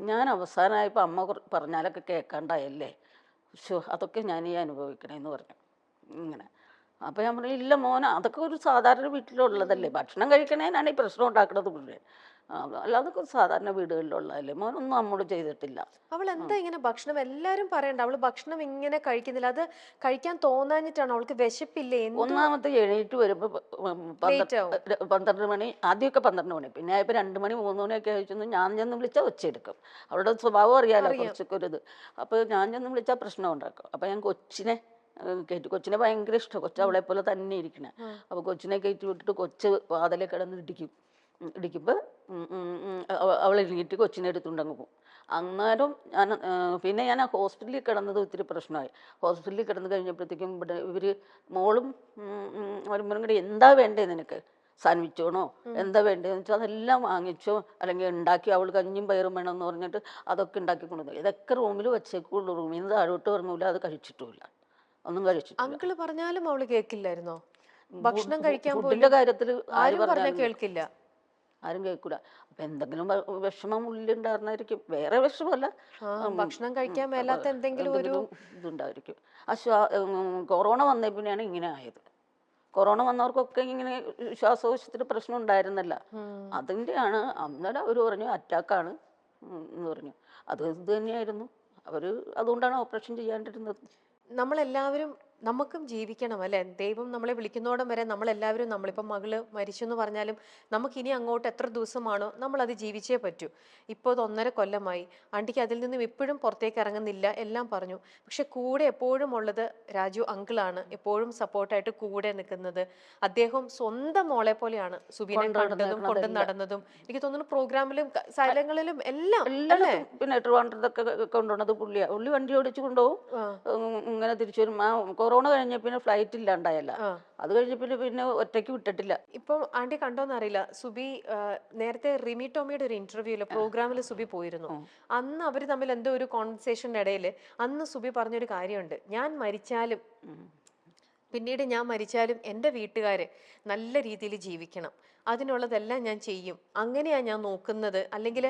ഞാൻ അവസാനമായപ്പോൾ അമ്മ പറഞ്ഞാലൊക്കെ കേൾക്കാണ്ടായല്ലേ, അതൊക്കെ ഞാൻ ഈ അനുഭവിക്കണേന്ന് പറഞ്ഞു ഇങ്ങനെ. അപ്പോൾ ഞാൻ പറഞ്ഞു ഇല്ല മോനെ, അതൊക്കെ ഒരു സാധാരണ വീട്ടിലുള്ളതല്ലേ, ഭക്ഷണം കഴിക്കണേനാണ് ഈ പ്രശ്നം ഉണ്ടാക്കുന്നത് മുഴുവൻ. അല്ലാതൊക്കെ സാധാരണ വീടുകളിലുള്ളതല്ലേ, മോനൊന്നും നമ്മോട് ചെയ്തിട്ടില്ല. അവൾ എന്താ ഇങ്ങനെ ഭക്ഷണം എല്ലാരും പറയണ്ട അവള് ഭക്ഷണം ഇങ്ങനെ കഴിക്കുന്നില്ല, അത് കഴിക്കാൻ തോന്നാഞ്ഞിട്ടാണ്, അവൾക്ക് വിശപ്പില്ലേ എന്തോ. ഒന്നാമത്തെ എണീറ്റ് വരുമ്പോൾ ലേറ്റ് ആവും. 12 മണി, ആദ്യമൊക്കെ 12 മണി, പിന്നെ ആയപ്പോൾ 2 മണി 3 മണിയൊക്കെ കഴിച്ചെന്ന് ഞാൻ ചെന്ന് വിളിച്ചാൽ ഒച്ചയെടുക്കും. അവളുടെ സ്വഭാവം അറിയാലോ, അറിയാം. കുറച്ചൊക്കെ ഒരു ഇത്. അപ്പോൾ ഞാൻ ചെന്ന് വിളിച്ചാൽ പ്രശ്നം ഉണ്ടാക്കും. അപ്പോൾ ഞാൻ കൊച്ചിനെ കയറ്റി, കൊച്ചിനെ ഭയങ്കര ഇഷ്ടം, കൊച്ചു അവളെ പോലെ തന്നെ ഇരിക്കണേ. അപ്പോൾ കൊച്ചിനെ കയറ്റി വിട്ടിട്ട് കൊച്ച് വാതിലെ കിടന്ന് ഇടിക്കും. ഇടിക്കുമ്പോൾ അവൾ എണീറ്റ് കൊച്ചിനെ എടുത്തുകൊണ്ടങ്ങ് പോകും. അന്നേരം പിന്നെ ഞാൻ ആ ഹോസ്പിറ്റലിൽ കിടന്നത് ഒത്തിരി പ്രശ്നമായി. ഹോസ്പിറ്റലിൽ കിടന്ന് കഴിഞ്ഞപ്പോഴത്തേക്കും ഇവിടെ ഇവർ മോളും വരുമ്പോഴും കൂടി എന്താ വേണ്ടേ നിനക്ക്, സാൻഡ്വിച്ചോണോ എന്താ വേണ്ടതെന്ന് വെച്ചാൽ അതെല്ലാം വാങ്ങിച്ചോ, അല്ലെങ്കിൽ ഉണ്ടാക്കി, അവൾ കഞ്ഞിയും പയറും വേണമെന്ന് പറഞ്ഞിട്ട് അതൊക്കെ ഉണ്ടാക്കി കൊണ്ടുവന്നു. ഇതൊക്കെ റൂമിൽ വെച്ചേക്കുള്ളൂ, റൂമിൽ നിന്ന് താഴോട്ട് പറഞ്ഞില്ല, അത് കഴിച്ചിട്ടുമില്ല, ഒന്നും കഴിച്ചിട്ടില്ല. അങ്കിള് പറഞ്ഞാലും അവള് കേൾക്കില്ലായിരുന്നോ? ഭക്ഷണം കഴിക്കാൻ ഫുഡിന്റെ പോലും കാര്യത്തിൽ ആര് ആരും പറഞ്ഞാൽ പറഞ്ഞാലും കേൾക്കില്ല. ആരും കേൾക്കൂല. അപ്പം എന്തെങ്കിലും വിഷമം ഉള്ളിലുണ്ടായിരുന്നായിരിക്കും, വേറെ വിഷമമല്ല. ആ, ഉം, ഭക്ഷണം ഉം, കഴിക്കാൻ അപ്പൊ മേലാത്ത എന്തെങ്കിലും ഒരു. എന്തെങ്കിലും ഇതുണ്ടായിരിക്കും. കൊറോണ വന്നേ പിന്നെയാണ് ഇങ്ങനെ ആയത്. കൊറോണ വന്നവർക്കൊക്കെ ഇങ്ങനെ ശ്വാസകോശത്തിന് പ്രശ്നം ഉണ്ടായിരുന്നല്ല. ഉം. അതിൻ്റെയാണ്. അന്നേരം അവർ പറഞ്ഞു അറ്റാക്കാണ് എന്ന് പറഞ്ഞു. അത് ഇത് തന്നെയായിരുന്നു. അവർ അതുകൊണ്ടാണ് ഓപ്പറേഷൻ ചെയ്യാണ്ടിരുന്നത്. നമ്മളെല്ലാവരും നമുക്കും ജീവിക്കണം അല്ലെ? ദൈവം നമ്മളെ വിളിക്കുന്നോടം വരെ നമ്മളെല്ലാവരും, നമ്മളിപ്പം മകള് മരിച്ചു എന്ന് പറഞ്ഞാലും നമുക്കിനി അങ്ങോട്ട് എത്ര ദിവസമാണോ നമ്മൾ അത് ജീവിച്ചേ പറ്റൂ. ഇപ്പോൾ ഇത് 1.5 കൊല്ലമായി. ആണ്ടിക്ക് അതിൽ നിന്നും ഇപ്പോഴും പുറത്തേക്ക് ഇറങ്ങുന്നില്ല, എല്ലാം പറഞ്ഞു. പക്ഷെ കൂടെ എപ്പോഴും ഉള്ളത് രാജു അങ്കിളാണ്, എപ്പോഴും സപ്പോർട്ടായിട്ട് കൂടെ നിൽക്കുന്നത്. അദ്ദേഹം സ്വന്തം മോളെ പോലെയാണ് സുബിനെ കൊണ്ട് കണ്ടതും കൊണ്ടു നടന്നേക്കണതെല്ലാം നടന്നതും. എനിക്ക് തോന്നുന്നു പ്രോഗ്രാമിലും സ്ഥലങ്ങളിലും എല്ലാം അല്ലേ? എല്ലായിടത്തും. പിന്നെ ട്രിവാൻഡ്രത്തൊക്കെ കൊണ്ടുപോണത് പുള്ളിയാണ്. പുള്ളി വണ്ടി ഓടിച്ച് കൊണ്ടുപോകും. ആ. ഇങ്ങനെ തിരിച്ചു വരും. ആ കൊറോണ കഴിഞ്ഞ പിന്നെ ഫ്ലൈറ്റ് ഇല്ലാണ്ടായല്ല. ആ. അത് കഴിഞ്ഞ പിന്നെ ഒറ്റയ്ക്ക് വിട്ടിട്ടില്ല. ഇപ്പം ആന്റി കണ്ടോന്നറിയില്ല, സുബി നേരത്തെ റിമി ടോമിയുടെ ഒരു ഇന്റർവ്യൂല് പ്രോഗ്രാമിൽ സുബി പോയിരുന്നു. അന്ന് അവർ തമ്മിൽ എന്തോ ഒരു കോൺവെർസേഷന്റെ ഇടയിൽ അന്ന് സുബി പറഞ്ഞൊരു കാര്യമുണ്ട്, ഞാൻ മരിച്ചാലും പിന്നീട് ഞാൻ മരിച്ചാലും എൻ്റെ വീട്ടുകാര് നല്ല രീതിയിൽ ജീവിക്കണം, അതിനുള്ളതെല്ലാം ഞാൻ ചെയ്യും, അങ്ങനെയാ ഞാൻ നോക്കുന്നത്. അല്ലെങ്കിൽ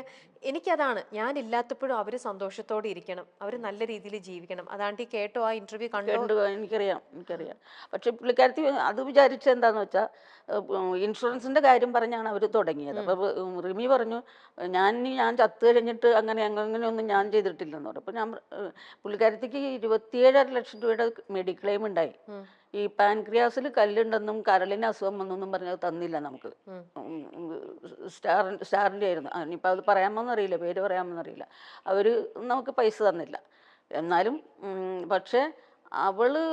എനിക്കതാണ്, ഞാൻ ഇല്ലാത്തപ്പോഴും അവർ സന്തോഷത്തോടെ ഇരിക്കണം, അവർ നല്ല രീതിയിൽ ജീവിക്കണം. അതാണ്ടി കേട്ടോ, ആ ഇന്റർവ്യൂ കണ്ടോ? എനിക്കറിയാം. പക്ഷെ പുള്ളിക്കാരത്തി അത് വിചാരിച്ചത് എന്താന്ന് വെച്ചാൽ ഇൻഷുറൻസിന്റെ കാര്യം പറഞ്ഞാണ് അവർ തുടങ്ങിയത്. അപ്പൊ റിമി പറഞ്ഞു ഞാൻ ചത്തു കഴിഞ്ഞിട്ട് അങ്ങനെയൊന്നും ഞാൻ ചെയ്തിട്ടില്ലെന്ന് പറഞ്ഞു. അപ്പൊ പുള്ളിക്കാരത്തിക്ക് 27.5 ലക്ഷം രൂപയുടെ മെഡിക്ലെയിം ഉണ്ടായി. ഈ പാൻക്രിയാസിൽ കല്ലുണ്ടെന്നും കരളിന് അസുഖം വന്നെന്നും പറഞ്ഞത് തന്നില്ല നമുക്ക്. സ്റ്റാറിൻ്റെ ആയിരുന്നു. ഇനിയിപ്പോൾ അത് പറയാമോന്നറിയില്ല, പേര് പറയാമോന്നറിയില്ല. അവർ നമുക്ക് പൈസ തന്നില്ല. എന്നാലും പക്ഷേ അവള്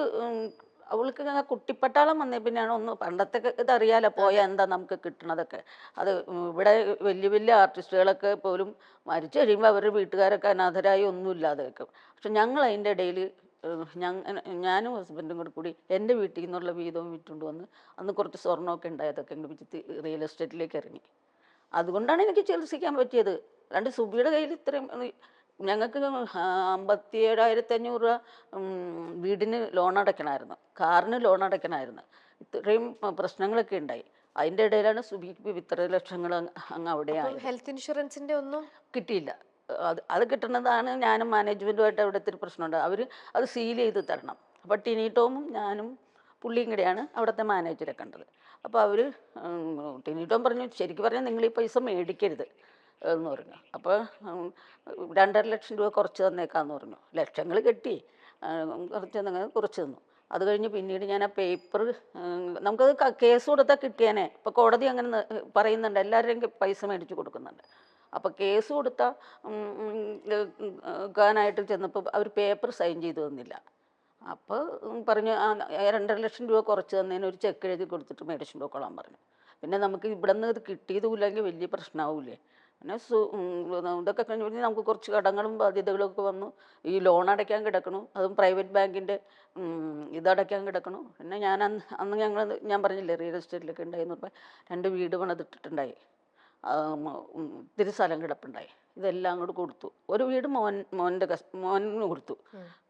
അവൾക്ക് ആ കുട്ടിപ്പട്ടാളം വന്നേ പിന്നെയാണ് ഒന്ന് പണ്ടത്തെ ഇതറിയാലോ, പോയാൽ എന്താ നമുക്ക് കിട്ടണതൊക്കെ. അത് ഇവിടെ വലിയ വലിയ ആർട്ടിസ്റ്റുകളൊക്കെ പോലും മരിച്ചു കഴിയുമ്പോൾ അവരുടെ വീട്ടുകാരൊക്കെ അനാഥരായി ഒന്നുമില്ലാതെ വെക്കും. പക്ഷെ ഞങ്ങൾ അതിൻ്റെ ഇടയിൽ ഞാനും ഹസ്ബൻഡും കൂടി എൻ്റെ വീട്ടിൽ നിന്നുള്ള വീതവും വിറ്റുകൊണ്ട് വന്ന് അന്ന് കുറച്ച് സ്വർണ്ണമൊക്കെ ഉണ്ടായതൊക്കെ വിറ്റ് റിയൽ എസ്റ്റേറ്റിലേക്ക് ഇറങ്ങി. അതുകൊണ്ടാണ് എനിക്ക് ചികിത്സിക്കാൻ പറ്റിയത്. അല്ലാണ്ട് സുബിയുടെ കയ്യിൽ ഇത്രയും ഞങ്ങൾക്ക് 57,500 രൂപ വീടിന് ലോൺ അടയ്ക്കണമായിരുന്നു, കാറിന് ലോൺ അടയ്ക്കണമായിരുന്നു. ഇത്രയും പ്രശ്നങ്ങളൊക്കെ ഉണ്ടായി. അതിൻ്റെ ഇടയിലാണ് സുബിക്ക് ഇത്ര ലക്ഷങ്ങൾ അങ്ങ് അവിടെ അപ്പം ആയത്. ഹെൽത്ത് ഇൻഷുറൻസിന്റെ ഒന്നും കിട്ടിയില്ല. അത് കിട്ടുന്നതാണ്. ഞാനും മാനേജ്മെൻറ്റുമായിട്ട് അവിടെ ഇത്തിരി പ്രശ്നമുണ്ട്. അവർ അത് സീൽ ചെയ്ത് തരണം. അപ്പോൾ ടിനി ടോമും ഞാനും പുള്ളിയും കൂടെയാണ് അവിടുത്തെ മാനേജരെ കണ്ടത്. അപ്പോൾ അവർ ടിനി ടോം പറഞ്ഞു ശരിക്കും പറഞ്ഞാൽ നിങ്ങൾ ഈ പൈസ മേടിക്കരുത് എന്ന് പറഞ്ഞു. അപ്പോൾ 2.5 ലക്ഷം രൂപ കുറച്ച് തന്നേക്കാന്ന് പറഞ്ഞു. ലക്ഷങ്ങൾ കെട്ടി കുറച്ച് തന്നു. അത് കഴിഞ്ഞ് പിന്നീട് ഞാൻ ആ പേപ്പർ നമുക്കത് കേസ് കൊടുത്താൽ കിട്ടിയേനെ. ഇപ്പോൾ കോടതി അങ്ങനെ പറയുന്നുണ്ട്, എല്ലാവരുടെയും പൈസ മേടിച്ച് കൊടുക്കുന്നുണ്ട്. അപ്പോൾ കേസ് കൊടുത്താൽ ാനായിട്ട് ചെന്നപ്പോൾ അവർ പേപ്പർ സൈൻ ചെയ്തു തന്നില്ല. അപ്പോൾ പറഞ്ഞു 2.5 ലക്ഷം രൂപ കുറച്ച് തന്നതിന് ഒരു ചെക്ക് എഴുതി കൊടുത്തിട്ട് മേടിച്ചുകൊണ്ട് പോയിക്കോളാൻ പറഞ്ഞു. പിന്നെ നമുക്ക് ഇവിടെ നിന്ന് ഇത് കിട്ടിയതുമില്ലെങ്കിൽ വലിയ പ്രശ്നമാവില്ലേ. പിന്നെ ഇതൊക്കെ കഴിഞ്ഞ് പിന്നെ നമുക്ക് കുറച്ച് കടങ്ങളും ബാധ്യതകളും ഒക്കെ വന്നു. ഈ ലോൺ അടയ്ക്കാൻ കിടക്കണു, അതും പ്രൈവറ്റ് ബാങ്കിൻ്റെ ഇതടയ്ക്കാൻ കിടക്കണു. പിന്നെ അന്ന് ഞാൻ പറഞ്ഞില്ലേ റിയൽ എസ്റ്റേറ്റിലൊക്കെ ഉണ്ടായിരുന്നു. ഇപ്പം 2 വീട് പണിതിട്ടിട്ടുണ്ടായി, ഇത്തിരി സ്ഥലം കിടപ്പുണ്ടായി. ഇതെല്ലാം കൂടെ കൊടുത്തു. ഒരു വീട് മോനിന് കൊടുത്തു.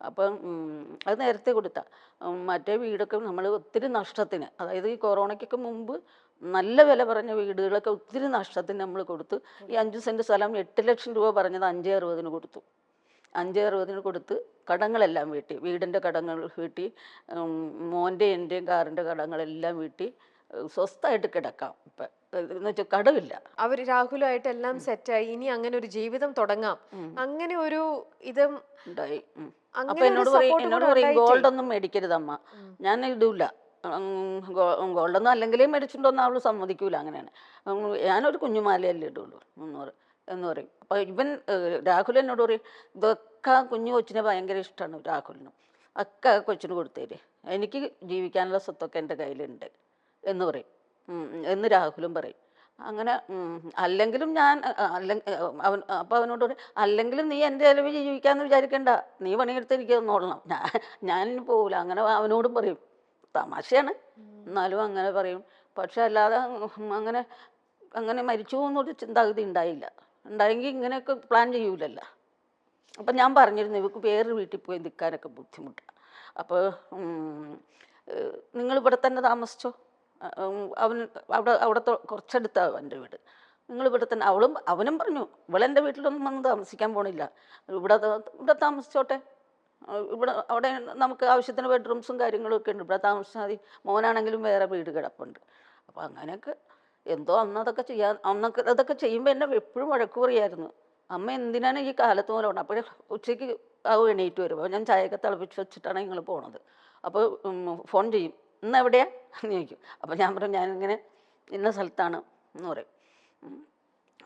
അപ്പം അത് നേരത്തെ കൊടുത്ത മറ്റേ വീടൊക്കെ നമ്മൾ ഒത്തിരി നഷ്ടത്തിന്, അതായത് ഈ കൊറോണയ്ക്കൊക്കെ മുമ്പ് നല്ല വില പറഞ്ഞ വീടുകളൊക്കെ ഒത്തിരി നഷ്ടത്തിന് നമ്മൾ കൊടുത്തു. ഈ 5 സെൻറ്റ് സ്ഥലം 8 ലക്ഷം രൂപ പറഞ്ഞത് 5,60 കൊടുത്തു. 5,60 കൊടുത്ത് കടങ്ങളെല്ലാം വീട്ടി, വീടിൻ്റെ കടങ്ങൾ വീട്ടി, മോൻ്റെ എൻ്റെയും കാറിൻ്റെ കടങ്ങളെല്ലാം വീട്ടി, സ്വസ്ഥമായിട്ട് കിടക്കാം ഇപ്പം. എന്ന് വെച്ചാൽ കടമില്ല. അവര് രാഹുലുമായിട്ട് എല്ലാം സെറ്റായി, ഇനി അങ്ങനെ ഒരു ജീവിതം തുടങ്ങാം, അങ്ങനെ ഒരു ഇതും ഉണ്ടായി. അപ്പൊ അങ്ങനെ ഒരു support എന്നോട് കൂടെ പറയും ഉണ്ടായിട്ടേ. ഗോൾഡൊന്നും മേടിക്കരുതമ്മ, ഞാൻ ഇടൂല. ഗോൾഡൊന്നും അല്ലെങ്കിലേ മേടിച്ചിട്ടൊന്നും അവൾ സമ്മതിക്കൂല. അങ്ങനെയാണ്. ഞാനൊരു കുഞ്ഞുമാലയല്ലേ ഇടുള്ളൂ 300 എന്ന് പറയും. അപ്പോൾ ഇവൻ രാഹുൽ എന്നോട് പറയും, ഇതൊക്കെ കുഞ്ഞു കൊച്ചിനെ ഭയങ്കര ഇഷ്ടമാണ് രാഹുലിനും, ഒക്കെ കൊച്ചിന് കൊടുത്തേര്, എനിക്ക് ജീവിക്കാനുള്ള സ്വത്തൊക്കെ എൻ്റെ കയ്യിലുണ്ട് എന്ന് പറയും. എന്ന് രാഹുലും പറയും. അങ്ങനെ അല്ലെങ്കിലും ഞാൻ അപ്പോൾ അവനോട് പറയും, അല്ലെങ്കിലും നീ എൻ്റെ ചിലവ് ജീവിക്കാമെന്ന് വിചാരിക്കണ്ട, നീ പണിയെടുത്ത് എനിക്ക് തന്നോളണം, ഞാൻ പോകില്ല. അങ്ങനെ അവനോടും പറയും. തമാശയാണ്, എന്നാലും അങ്ങനെ പറയും. പക്ഷെ അല്ലാതെ അങ്ങനെ അങ്ങനെ മരിച്ചു എന്നൊരു ചിന്താഗതി ഉണ്ടായില്ല. ഉണ്ടായെങ്കിൽ ഇങ്ങനെയൊക്കെ പ്ലാൻ ചെയ്യൂലല്ലോ. അപ്പം ഞാൻ പറഞ്ഞിരുന്നു ഇവർക്ക് വേറൊരു വീട്ടിൽ പോയി നിൽക്കാനൊക്കെ ബുദ്ധിമുട്ടാണ്. അപ്പോൾ നിങ്ങളിവിടെ തന്നെ താമസിച്ചോ, അവൻ അവിടുത്തെ കുറച്ചടുത്താണ് എൻ്റെ വീട്, നിങ്ങളിവിടെ തന്നെ. അവനും പറഞ്ഞു, ഇവളെൻ്റെ വീട്ടിലൊന്നും വന്ന് താമസിക്കാൻ പോണില്ല, ഇവിടെ താമസിച്ചോട്ടെ, അവിടെ നമുക്ക് ആവശ്യത്തിന് ബെഡ്റൂംസും കാര്യങ്ങളും ഒക്കെ ഉണ്ട്, ഇവിടെ താമസിച്ചാൽ മതി, മോനാണെങ്കിലും വേറെ വീട് കിടപ്പുണ്ട്. അപ്പോൾ അങ്ങനെയൊക്കെ എന്തോ അതൊക്കെ ചെയ്യുമ്പോൾ എന്നെ എപ്പോഴും വഴക്ക് പറയായിരുന്നു, അമ്മ എന്തിനാണ് ഈ കാലത്ത് പോലെ പോകണം. അപ്പോൾ ഉച്ചയ്ക്ക് എണീറ്റ് വരുമ്പോൾ ഞാൻ ചായയൊക്കെ തിളപ്പിച്ച് വെച്ചിട്ടാണ് നിങ്ങൾ പോണത്. അപ്പോൾ ഫോൺ ചെയ്യും, ഇന്ന് എവിടെയാ എന്ന് ചോദിക്കും. അപ്പോൾ ഞാൻ പറയും, ഞാനിങ്ങനെ ഇന്ന സ്ഥലത്താണ് എന്ന് പറയും.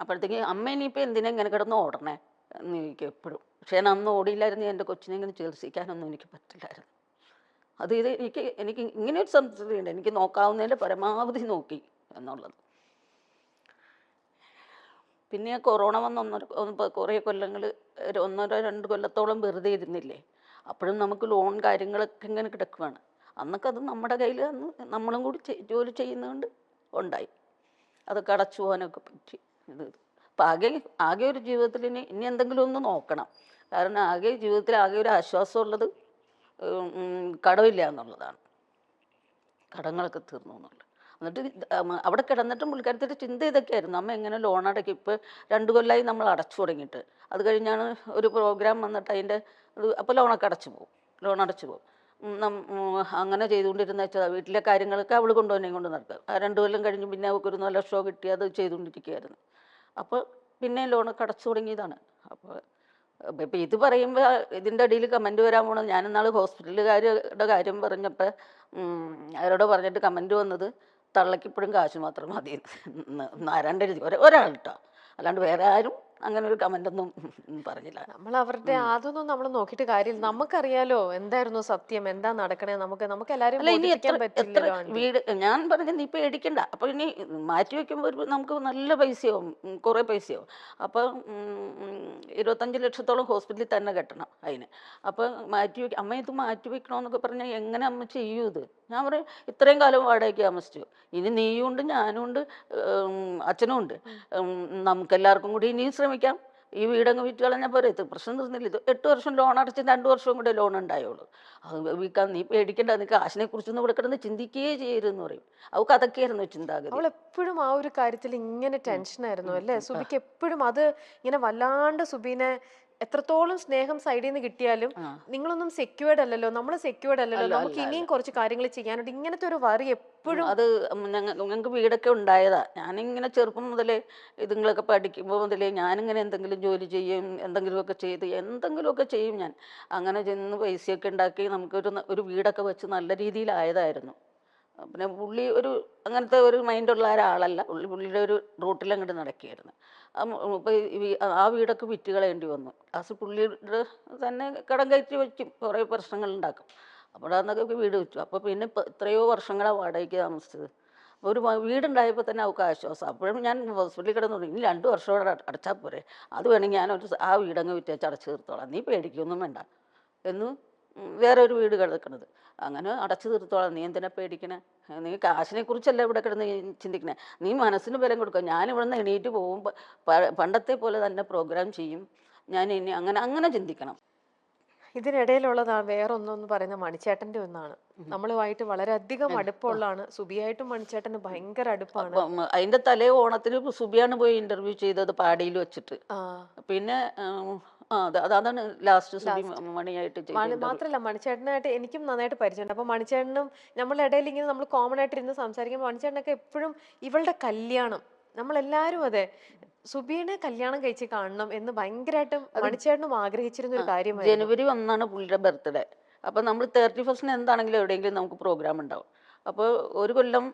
അപ്പോഴത്തേക്ക് അമ്മ ഇനിയിപ്പോൾ എന്തിനാ ഇങ്ങനെ കിടന്ന് ഓടണേ എന്ന് ചോദിക്കും എപ്പോഴും. പക്ഷേ ഞാൻ അന്ന് ഓടിയില്ലായിരുന്നു, എൻ്റെ കൊച്ചിനെ ഇങ്ങനെ ചികിത്സിക്കാനൊന്നും എനിക്ക് പറ്റില്ലായിരുന്നു. എനിക്ക് ഇങ്ങനെ ഒരു സംതൃപ്തിയുണ്ട്, എനിക്ക് നോക്കാവുന്നതിൻ്റെ പരമാവധി നോക്കി എന്നുള്ളത്. പിന്നെ കൊറോണ വന്ന് കുറേ കൊല്ലങ്ങൾ, 1-2 കൊല്ലത്തോളം വെറുതെ ഇരുന്നില്ലേ. അപ്പോഴും നമുക്ക് ലോൺ കാര്യങ്ങളൊക്കെ ഇങ്ങനെ കിടക്കുകയാണ്. അന്നൊക്കെ അത് നമ്മുടെ കയ്യിൽ അന്ന് നമ്മളും കൂടി ജോലി ചെയ്യുന്നതുകൊണ്ട് ഉണ്ടായി, അതൊക്കെ അടച്ചു പോകാനൊക്കെ പറ്റി. അപ്പം ആകെ ഒരു ജീവിതത്തിൽ ഇനി എന്തെങ്കിലും ഒന്ന് നോക്കണം. കാരണം ജീവിതത്തിൽ ആകെ ഒരു ആശ്വാസമുള്ളത് കടമില്ല എന്നുള്ളതാണ്. കടങ്ങളൊക്കെ തീർന്നു എന്നുള്ളത്. എന്നിട്ട് അവിടെ കിടന്നിട്ടും പുള്ളിക്കാരത്തിൻ്റെ ചിന്ത ഇതൊക്കെയായിരുന്നു, അമ്മ എങ്ങനെ ലോൺ അടയ്ക്കും. ഇപ്പോൾ 2 കൊല്ലമായി നമ്മൾ അടച്ചു തുടങ്ങിയിട്ട്. അത് കഴിഞ്ഞാണ് ഒരു പ്രോഗ്രാം വന്നിട്ട് അതിൻ്റെ അപ്പോൾ ലോൺ അടച്ചു പോകും. അങ്ങനെ ചെയ്തുകൊണ്ടിരുന്ന വെച്ചാൽ വീട്ടിലെ കാര്യങ്ങളൊക്കെ അവൾ കൊണ്ട് നടക്കുക. 2 കൊല്ലം കഴിഞ്ഞ് പിന്നെ അവൾക്ക് ഒരു നല്ല ഷോ കിട്ടി, അത് ചെയ്തുകൊണ്ടിരിക്കുകയായിരുന്നു. അപ്പോൾ പിന്നെ ലോണൊക്കെ അടച്ചു തുടങ്ങിയതാണ്. അപ്പോൾ ഇപ്പം ഇത് പറയുമ്പോൾ ഇതിൻ്റെ ഇടയിൽ കമൻറ്റ് വരാൻ പോണത്, ഞാനിന്നാൾ ഹോസ്പിറ്റലുകാരുടെ കാര്യം പറഞ്ഞപ്പോൾ അവരോട് പറഞ്ഞിട്ട് കമൻറ്റ് വന്നത്, തള്ളയ്ക്ക് ഇപ്പോഴും കാശ് മാത്രം മതി ആരാണ്ട് എഴുതി, ഒരാൾ കേട്ടോ, അല്ലാണ്ട് വേറെ ആരും അങ്ങനെ ഒരു കമൻ്റൊന്നും പറഞ്ഞില്ല. നമ്മൾ അവരുടെ അതൊന്നും നമ്മൾ നോക്കിയിട്ട് കാര്യമില്ല, നമുക്കറിയാലോ എന്തായിരുന്നു സത്യം, എന്താ നടക്കണേ, നമുക്ക് എല്ലാവരും അല്ല, ഇനി എത്ര പറ്റില്ലല്ലോ. വീട് ഞാൻ പറഞ്ഞത് നീ പേടിക്കണ്ട. അപ്പോൾ ഇനി മാറ്റി വയ്ക്കുമ്പോൾ നമുക്ക് നല്ല പൈസയാവും, കുറേ പൈസയാവും. അപ്പം 25 ലക്ഷത്തോളം ഹോസ്പിറ്റലിൽ തന്നെ കെട്ടണം അതിന്. അപ്പോൾ അമ്മ ഇത് മാറ്റി വയ്ക്കണമെന്നൊക്കെ പറഞ്ഞാൽ എങ്ങനെ അമ്മ ചെയ്യൂ ഇത്? ഞാൻ പറയും, ഇത്രയും കാലം വാടകയ്ക്ക് താമസിച്ചു, ഇനി നീയും ഉണ്ട്, ഞാനും ഉണ്ട്, അച്ഛനും ഉണ്ട്, നമുക്കെല്ലാവർക്കും കൂടി ഇനിയും ശ്രമിക്കാം. ഈ വീടങ്ങ് വിറ്റ് കളഞ്ഞാൽ പോരെ, ഇത് പ്രശ്നം തീർന്നില്ല. ഇത് 8 വർഷം ലോൺ അടച്ച് 2 വർഷവും കൂടെ ലോൺ ഉണ്ടായുള്ളൂ. അത് വിൽക്കാൻ നീ പേടിക്കേണ്ട, നീ കാശിനെ കുറിച്ചൊന്നും ഇവിടെ കിടന്ന് ചിന്തിക്കുകയേ ചെയ്യരുതെന്ന് പറയും. അവൾക്ക് അതൊക്കെയായിരുന്നു ചിന്താഗതി. അവൾ എപ്പോഴും ആ ഒരു കാര്യത്തിൽ ഇങ്ങനെ ടെൻഷനായിരുന്നു അല്ലേ സുബിക്ക്? എപ്പോഴും അത് ഇങ്ങനെ വല്ലാണ്ട് സുബീനെ എത്രത്തോളം സ്നേഹം സൈഡിൽ നിന്ന് കിട്ടിയാലും നിങ്ങളൊന്നും സെക്യൂർഡ് അല്ലല്ലോ, നമ്മൾ സെക്യൂർഡ് അല്ലല്ലോ, നമുക്ക് ഇനിയും കുറച്ച് കാര്യങ്ങൾ ചെയ്യാനുണ്ട്, ഇങ്ങനത്തെ ഒരു വറി എപ്പോഴും. അത് ഞങ്ങൾക്ക് വീടൊക്കെ ഉണ്ടായതാ. ഞാനിങ്ങനെ ചെറുപ്പം മുതലേ ഇതുങ്ങളൊക്കെ പഠിക്കുമ്പോൾ മുതലേ ഞാനിങ്ങനെ എന്തെങ്കിലും ജോലി ചെയ്യും, എന്തെങ്കിലുമൊക്കെ ചെയ്യും ഞാൻ. അങ്ങനെ ചെന്ന് പൈസയൊക്കെ ഉണ്ടാക്കി നമുക്കൊരു വീടൊക്കെ വെച്ച് നല്ല രീതിയിലായതായിരുന്നു. പിന്നെ പുള്ളി അങ്ങനത്തെ ഒരു മൈൻഡുള്ള ഒരാളല്ല. പുള്ളിയുടെ ഒരു റൂട്ടിൽ അങ്ങോട്ട് നടക്കുകയായിരുന്നു. അപ്പോൾ ആ വീടൊക്കെ വിറ്റ് കളയേണ്ടി വന്നു. പുള്ളിയുടെ തന്നെ കടം കയറ്റി വയ്ക്കും, കുറേ പ്രശ്നങ്ങളുണ്ടാക്കും. അപ്പോൾ അന്നൊക്കെ വീട് വെച്ചു. അപ്പോൾ പിന്നെ എത്രയോ വർഷങ്ങളാണ് വാടകയ്ക്ക് താമസിച്ചത്. ഒരു വീടുണ്ടായപ്പോൾ തന്നെ അവൾക്ക് ആശ്വാസം. അപ്പോഴും ഞാൻ ഹോസ്പിറ്റലിൽ കിടന്നു, ഇനി 2 വർഷം കൂടെ അടച്ചാൽ പോരെ, അത് വേണമെങ്കിൽ ആ വീടങ്ങ് വിറ്റേച്ച് അടച്ചു തീർത്തോളാം, നീ പേടിക്കൊന്നും വേണ്ട എന്ന്. വേറെ ഒരു വീട് കിടക്കണത്, അങ്ങനെ അടച്ചു തീർത്തോളാം, നീ എന്തിനാ പേടിക്കണേ, നീ കാശിനെ കുറിച്ചല്ല ഇവിടെ കിടന്ന് ചിന്തിക്കണേ, നീ മനസ്സിന് ബലം കൊടുക്കുക. ഞാനിവിടുന്ന് എണീറ്റ് പോകുമ്പോൾ പണ്ടത്തെ പോലെ തന്നെ പ്രോഗ്രാം ചെയ്യും ഞാൻ, ഇനി അങ്ങനെ ചിന്തിക്കണം. ഇതിനിടയിലുള്ളതാണ് വേറൊന്നെന്ന് പറയുന്ന മണിച്ചേട്ടന്റെ ഒന്നാണ്. നമ്മളുമായിട്ട് വളരെയധികം അടുപ്പമുള്ളതാണ്. സുബിയായിട്ടും മണിച്ചേട്ടന് ഭയങ്കര അടുപ്പാണ്. അപ്പം അതിന്റെ തലേ ഓണത്തിന് സുബിയാണ് പോയി ഇന്റർവ്യൂ ചെയ്തത് പാടിയിൽ വെച്ചിട്ട്. ആ പിന്നെ അതാണ് ലാസ്റ്റ് സുബി മണിയായിട്ട് ചെയ്തത്. മാത്രല്ല മണിച്ചേട്ടനായിട്ട് എനിക്കും നന്നായിട്ട് പരിചയമുണ്ട്. അപ്പൊ മണിച്ചേട്ടനും നമ്മളുടെ ഇടയിൽ ഇങ്ങനെ നമ്മൾ കോമൺ ആയിട്ട് ഇരുന്ന് സംസാരിക്കുമ്പോൾ മണിച്ചേട്ടനൊക്കെ എപ്പോഴും ഇവളുടെ കല്യാണം, നമ്മളെല്ലാരും അതെ, സുബിയെ കല്യാണം കഴിച്ച് കാണണം എന്ന് ഭയങ്കരമായിട്ടും മണിച്ചേട്ടനും ആഗ്രഹിച്ചിരുന്ന ഒരു കാര്യമായിരുന്നു. ജനുവരി 1 പുള്ളിയുടെ ബർത്ത്ഡേ. അപ്പൊ നമ്മൾ 31 എന്താണെങ്കിലും എവിടെയെങ്കിലും നമുക്ക് പ്രോഗ്രാം ഉണ്ടാവും. അപ്പോൾ ഒരു കൊല്ലം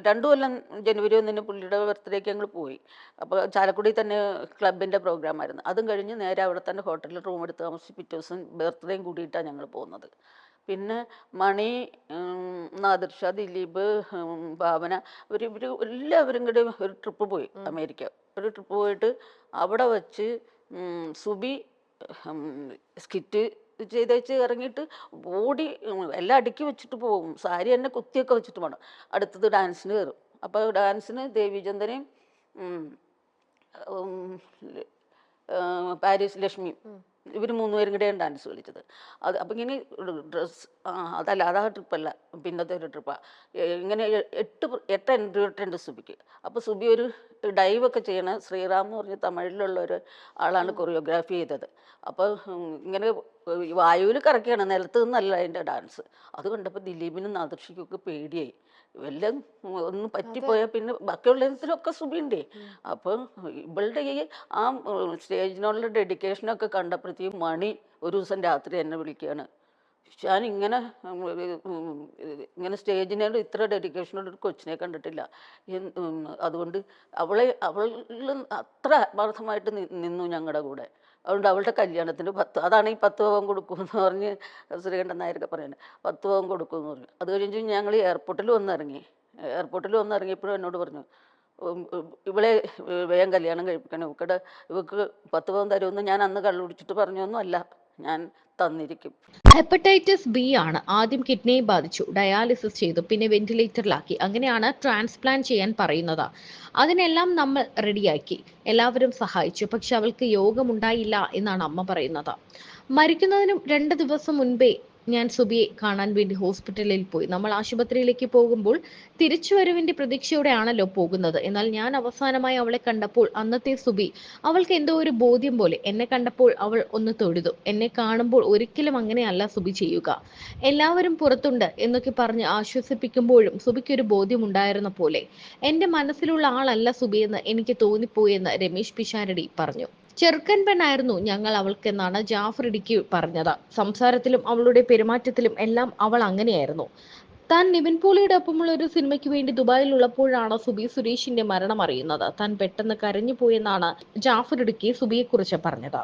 2 കൊല്ലം ജനുവരി 1 പുള്ളിയുടെ ബർത്ത്ഡേക്ക് ഞങ്ങൾ പോയി. അപ്പോൾ ചാലക്കുടി തന്നെ ക്ലബിൻ്റെ പ്രോഗ്രാം ആയിരുന്നു. അതും കഴിഞ്ഞ് നേരെ അവിടെ തന്നെ ഹോട്ടലിൽ റൂം എടുത്ത് താമസിച്ച് പിറ്റേ ദിവസം ബർത്ത്ഡേയും കൂടിയിട്ടാണ് ഞങ്ങൾ പോകുന്നത്. പിന്നെ മണി, നാദിർഷ, ദിലീപ്, ഭാവന ഇവർ എല്ലാവരും കൂടി ഒരു ട്രിപ്പ് പോയി അമേരിക്ക. ഒരു ട്രിപ്പ് പോയിട്ട് അവിടെ വച്ച് സുബി സ്കിറ്റ് ചെയ്തേച്ച് ഇറങ്ങിയിട്ട് ഓടി എല്ലാം അടുക്കി വെച്ചിട്ട് പോകും. സാരി തന്നെ കുത്തിയൊക്കെ വെച്ചിട്ട് വേണം. അടുത്തത് ഡാൻസിന് കയറും. അപ്പോൾ ഡാൻസിന് ദേവിചന്ദനെയും പാരീസ് ലക്ഷ്മി ഇവർ 3 പേരും കൂടെയാണ് ഡാൻസ് കളിച്ചത്. അത് അപ്പം ഇങ്ങനെ ഡ്രസ്സ് അതല്ല, അതാ ട്രിപ്പല്ല, പിന്നത്തെ ഒരു ട്രിപ്പാണ്. ഇങ്ങനെ 8 എൻട്രി ഉണ്ട് സുബിക്ക്. അപ്പോൾ സുബി ഒരു ഡൈവൊക്കെ ചെയ്യണ ശ്രീറാം എന്ന് പറഞ്ഞ തമിഴിലുള്ള ഒരു ആളാണ് കൊറിയോഗ്രാഫി ചെയ്തത്. അപ്പോൾ ഇങ്ങനെ വായുവിൽ കറക്കിയാണ്, നിലത്ത് നിന്നല്ല അതിൻ്റെ ഡാൻസ്. അത് കണ്ടപ്പോൾ ദിലീപിനും നാദർഷിക്കൊക്കെ പേടിയായി. എല്ലാം ഒന്ന് പറ്റിപ്പോയാൽ പിന്നെ ബാക്കിയുള്ളതിലൊക്കെ സുബിയുണ്ടേ. അപ്പോൾ ഇവളുടെ ഈ ആ സ്റ്റേജിനുള്ള ഡെഡിക്കേഷനൊക്കെ കണ്ടപ്പോഴത്തേക്കും മണി ഒരു ദിവസം രാത്രി എന്നെ വിളിക്കുകയാണ്, ഞാൻ ഇങ്ങനെ സ്റ്റേജിനോട് ഇത്ര ഡെഡിക്കേഷനോട് ഒരു കൊച്ചിനെ കണ്ടിട്ടില്ല. അതുകൊണ്ട് അവൾ അത്ര ആത്മാർത്ഥമായിട്ട് നിന്നു ഞങ്ങളുടെ കൂടെ. അതുകൊണ്ട് അവളുടെ കല്യാണത്തിന് അതാണ് ഈ 10 പവൻ കൊടുക്കുമെന്ന് പറഞ്ഞ് ശ്രീകണ്ഠൻ നായരൊക്കെ പറയുന്നത്. 10 പവൻ കൊടുക്കുമെന്ന് പറഞ്ഞു. അത് കഴിഞ്ഞ് ഞങ്ങൾ എയർപോർട്ടിൽ വന്നിറങ്ങിയപ്പോഴും എന്നോട് പറഞ്ഞു, ഇവളെ വേഗം കല്യാണം കഴിപ്പിക്കണം, ഇവക്ക് 10 പവൻ തരുമെന്ന് ഞാൻ അന്ന് കള്ളുപിടിച്ചിട്ട് പറഞ്ഞൊന്നും അല്ല, ഞാൻ തന്നിരിക്കും. ഹെപ്പറ്റൈറ്റിസ് ബി ആണ്. ആദ്യം കിഡ്നിയെ ബാധിച്ചു, ഡയാലിസിസ് ചെയ്തു, പിന്നെ വെന്റിലേറ്ററിലാക്കി. അങ്ങനെയാണ് ട്രാൻസ്പ്ലാന്റ് ചെയ്യാൻ പറയുന്നത്. അതിനെല്ലാം നമ്മൾ റെഡിയാക്കി, എല്ലാവരും സഹായിച്ചു. പക്ഷെ അവൾക്ക് യോഗമുണ്ടായില്ല എന്നാണ് അമ്മ പറയുന്നത്. മരിക്കുന്നതിനും 2 ദിവസം മുൻപേ ഞാൻ സുബിയെ കാണാൻ വേണ്ടി ഹോസ്പിറ്റലിൽ പോയി. നമ്മൾ ആശുപത്രിയിലേക്ക് പോകുമ്പോൾ തിരിച്ചുവരവിന്റെ പ്രതീക്ഷയോടെയാണല്ലോ പോകുന്നത്. എന്നാൽ ഞാൻ അവസാനമായി അവളെ കണ്ടപ്പോൾ അന്നത്തെ സുബി, അവൾക്ക് എന്തോ ഒരു ബോധ്യം പോലെ എന്നെ കണ്ടപ്പോൾ അവൾ ഒന്ന് തൊഴുതു. എന്നെ കാണുമ്പോൾ ഒരിക്കലും അങ്ങനെയല്ല സുബി ചെയ്യുക, എല്ലാവരും പുറത്തുണ്ട് എന്നൊക്കെ പറഞ്ഞ് ആശ്വസിപ്പിക്കുമ്പോഴും സുബിക്കൊരു ബോധ്യം ഉണ്ടായിരുന്ന പോലെ. എന്റെ മനസ്സിലുള്ള ആളല്ല സുബിയെന്ന് എനിക്ക് തോന്നിപ്പോയെന്ന് രമേശ് പിഷാരടി പറഞ്ഞു. ചെറുക്കൻ പെണ്ണായിരുന്നു ഞങ്ങൾ അവൾക്കെന്നാണ് ജാഫർ ഇടുക്കി പറഞ്ഞത്. സംസാരത്തിലും അവളുടെ പെരുമാറ്റത്തിലും എല്ലാം അവൾ അങ്ങനെയായിരുന്നു. താൻ നിവിൻ പോളിയുടെ ഒപ്പമുള്ള ഒരു സിനിമയ്ക്ക് വേണ്ടി ദുബായിലുള്ളപ്പോഴാണ് സുബി സുരേഷിന്റെ മരണം അറിയുന്നത്. താൻ പെട്ടെന്ന് കരഞ്ഞു പോയെന്നാണ് ജാഫർ ഇടുക്കി സുബിയെക്കുറിച്ച് പറഞ്ഞത്.